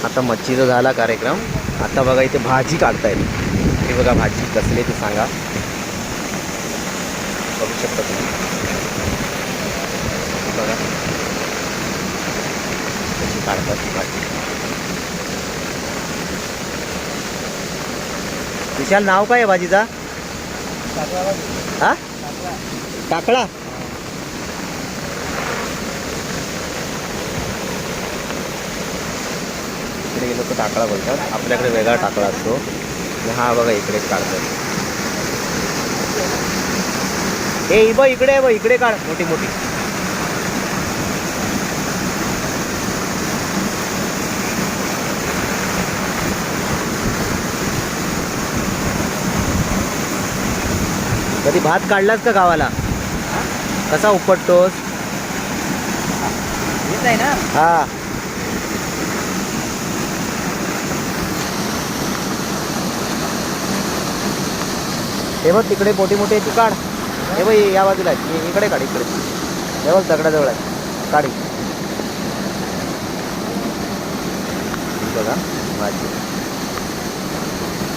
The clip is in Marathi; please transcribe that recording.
आता मच्छीचा झाला कार्यक्रम. आता बघा इथे भाजी काढतायत. हे बघा भाजी कसली ते सांगा. बघू शकता तुम्ही. बघा कशी काढतात ती भाजी. विशाल नाव काय आहे भाजीचा? हा टाकळा. इकडे गेलो तर टाकळा बोलतात. आपल्याकडे वेगळा टाकळा असतो. हा बघा इकडे काढतात. हे बघ इकडे आहे बघ. इकडे काढ मोठी मोठी. कधी भात काढलास का गावाला? कसा उपटतोस? येत आहे ना. हा हे बघ तिकडे मोठी मोठी आहे. तू काढ. हे बघ या बाजूला आहे. इकडे काढ. इकडे हे बघ दगडाजवळ आहे. काढी बघा भाजी.